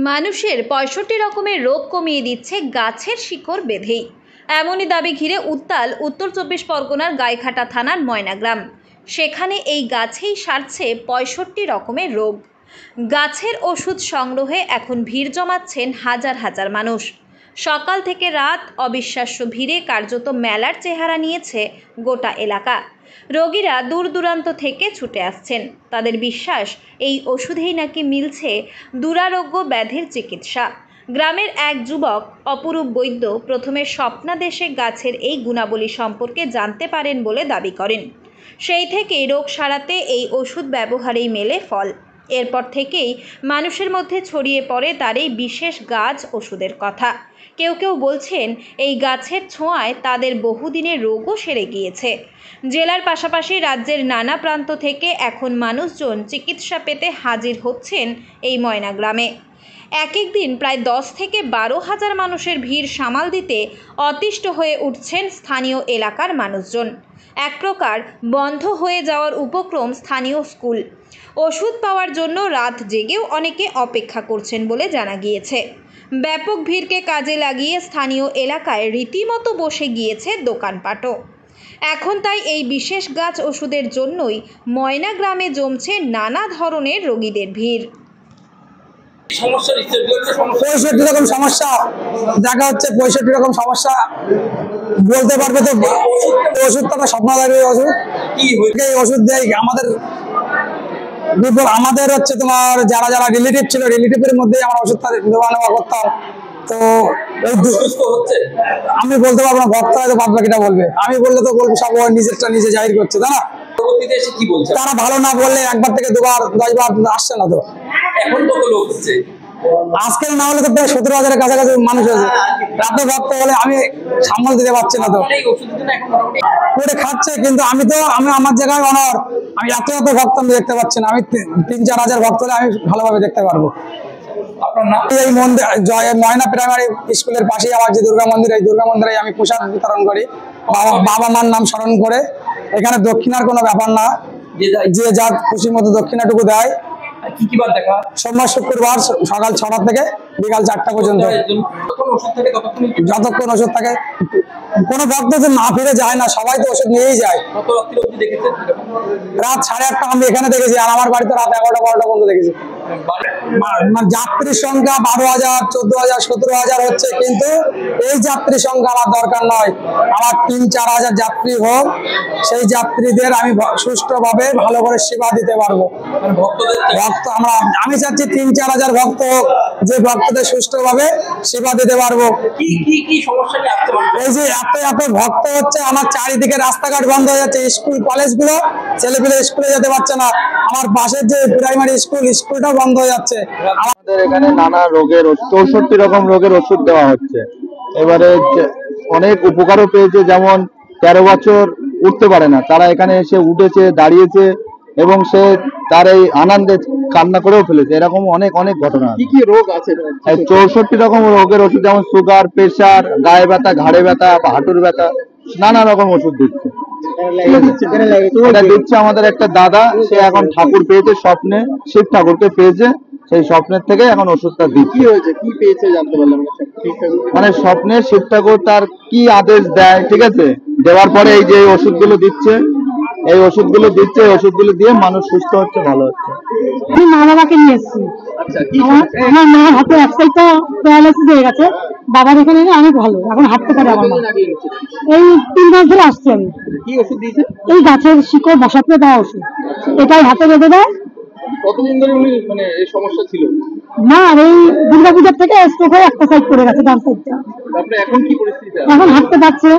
মানুষের ৬৫ রকমের রোগ কমিয়ে দিচ্ছে গাছের শিকড় বেঁধেই, এমনই দাবি ঘিরে উত্তাল উত্তর ২৪ পরগনার গাইঘাটা থানার ময়নাগ্রাম। সেখানে এই গাছেই সারছে ৬৫ রকমের রোগ। গাছের ওষুধ সংগ্রহে এখন ভিড় জমাচ্ছেন হাজার হাজার মানুষ। সকাল থেকে রাত অবিশ্বাস্য ভিড়ে কার্যত মেলার চেহারা নিয়েছে গোটা এলাকা। রোগীরা দূর দূরান্ত থেকে ছুটে আসছেন। তাদের বিশ্বাস, এই ওষুধেই নাকি মিলছে দুরারোগ্য ব্যাধির চিকিৎসা। গ্রামের এক যুবক অপরূপ বৈদ্য প্রথমে স্বপ্নাদেশে গাছের এই গুণাবলী সম্পর্কে জানতে পারেন বলে দাবি করেন। সেই থেকেই রোগ সারাতে এই ওষুধ ব্যবহারেই মেলে ফল। এরপর থেকেই মানুষের মধ্যে ছড়িয়ে পড়ে তার এই বিশেষ গাছ ওষুধের কথা। কেউ কেউ বলছেন এই গাছের ছোঁয়ায় তাদের বহুদিনের রোগও সেরে গিয়েছে। জেলার পাশাপাশি রাজ্যের নানা প্রান্ত থেকে এখন মানুষজন চিকিৎসা পেতে হাজির হচ্ছেন এই ময়নাগ্রামে। এক এক দিন প্রায় ১০ থেকে ১২ হাজার মানুষের ভিড় সামাল দিতে অতিষ্ঠ হয়ে উঠছেন স্থানীয় এলাকার মানুষজন। এক প্রকার বন্ধ হয়ে যাওয়ার উপক্রম স্থানীয় স্কুল। ওষুধ পাওয়ার জন্য রাত জেগেও অনেকে অপেক্ষা করছেন বলে জানা গিয়েছে। ব্যাপক ভিড়কে কাজে লাগিয়ে স্থানীয় এলাকায় রীতিমতো বসে গিয়েছে দোকানপাটও। এখন তাই এই বিশেষ গাছ ওষুধের জন্যই ময়নাগ্রামে জমছে নানা ধরনের রোগীদের ভিড়। ৬৫ রকম সমস্যা দেখা হচ্ছে, ৬৫ রকম সমস্যা বলতে পারবে তো। ওষুধ তো স্বপ্নদায়ী ওষুধ, ওষুধ দেয় আমাদের হচ্ছে তোমার যারা যারা রিলেটিভ ছিল, রিলেটিভের মধ্যে আমরা ওষুধটা দেওয়া নেওয়া করতাম। তো আমি বলতে পারবো না, ভক্ত হয়তো বাদ বাকিটা বলবে, আমি বললে তো বলবো সব নিজেরটা নিজে জাহির করছে, তাই না? তারা ভালো না বললে একবার থেকে ২বার ১০ বার আসছে না। তো এখন কত লোক হচ্ছে? আজকে না হলে তো প্রায় ১৭,০০০-এর কাছাকাছি মানুষ হয়েছে। রাতে ভক্ত বলে আমি সামাল দিতে পারছি না। তো করে খাচ্ছে, কিন্তু আমি আমার জায়গায় অনর, আমি এত ভক্ত আমি দেখতে পাচ্ছি না। আমি ৩-৪ হাজার ভক্ত হলে আমি ভালোভাবে দেখতে পারবো। এই মন্দির ময়না প্রাইমারি স্কুলের পাশেই আমার যে দুর্গা মন্দির, এই দুর্গা মন্দিরে আমি প্রসাদ বিতরণ করি বাবা মার নাম স্মরণ করে। এখানে দক্ষিণার কোনো ব্যাপার না, যে যা খুশির মতো দক্ষিণাটুকু দেয়। সোমবার শুক্রবার সকাল ৬টা থেকে বিকাল ৪টা পর্যন্ত। যতক্ষণ ওষুধ থাকে, কোনো ভক্ত তো না ফিরে যায় না, সবাই তো ওষুধ নিয়েই যায়। রাত ৮:৩০ আমি এখানে দেখেছি, আর আমার বাড়িতে রাত ১১টা-১২টা পর্যন্ত দেখেছি। যাত্রীর সংখ্যা ১২,০০০, ১৪,০০০, ১৭,০০০ হচ্ছে, কিন্তু এই যাত্রী সংখ্যা আমার দরকার নয়। আমার ৩-৪ হাজার যাত্রী হোক, সেই যাত্রীদের আমি সুষ্ঠুভাবে ভালো করে সেবা দিতে পারবো। ভক্ত আমি চাচ্ছি ৩-৪ হাজার ভক্ত হোক, যে ভক্তদের সুষ্ঠুভাবে সেবা দিতে পারবো। এই যে এত ভক্ত হচ্ছে, আমার চারিদিকে রাস্তাঘাট বন্ধ হয়ে যাচ্ছে, স্কুল কলেজগুলো ছেলেপিলে স্কুলে যেতে পারছে না, আমার পাশের যে প্রাইমারি স্কুলটাও বন্ধ হয়ে যাচ্ছে। আমাদের এখানে নানা রোগের ৬৪ রকম রোগের ওষুধ দেওয়া হচ্ছে। এবারে অনেক উপকারও পেয়েছে, যেমন ১৩ বছর উঠতে পারে না, তারা এখানে এসে উঠেছে, দাঁড়িয়েছে, এবং সে তার এই আনন্দে কান্না করেও ফেলেছে। এরকম অনেক অনেক ঘটনা। কি কি রোগ আছে? ৬৪ রকম রোগের ওষুধ, যেমন সুগার, প্রেশার, গায়ে ব্যথা, ঘাড়ে ব্যথা, হাঁটুর ব্যথা, নানা রকম ওষুধ দিচ্ছে। এটা দিচ্ছে আমাদের একটা দাদা, সে এখন ঠাকুর পেয়েছে, স্বপ্নে শিব ঠাকুরকে পেয়েছে, সেই স্বপ্নের থেকে এখন ওষুধটা দিচ্ছে। কি হয়েছে, কি পেয়েছে জানতে পারলাম? মানে স্বপ্নে শিব ঠাকুর তার কি আদেশ দেয়, ঠিক আছে, দেওয়ার পরে এই যে ওষুধগুলো দিচ্ছে, এই ওষুধগুলো দিয়ে মানুষ সুস্থ হচ্ছে, ভালো হচ্ছে। আমি মা বাবাকে নিয়ে এসেছি। আমার মার হাতে এক সাইডটা প্যারালাইসিস হয়ে গেছে, বাবার এখানে অনেক ভালো, এখন হাঁটতে পারে। আমার মা এই ৩ মাস ধরে আসছি আমি। কি ওষুধ দিয়েছে? এই গাছের শিকড় বসাতে দেওয়া ওষুধ, এটাই হাতে বেঁধে দেয়। কতদিন ধরে উনি মানে এই সমস্যা ছিল? না, এই দুর্গাপূজার থেকে স্ট্রোক হয়ে একটা সাইড পড়ে গেছে, ডান সাইডটা। তারপরে এখন কি পরিস্থিতি? এখন হাঁটতে পারছে।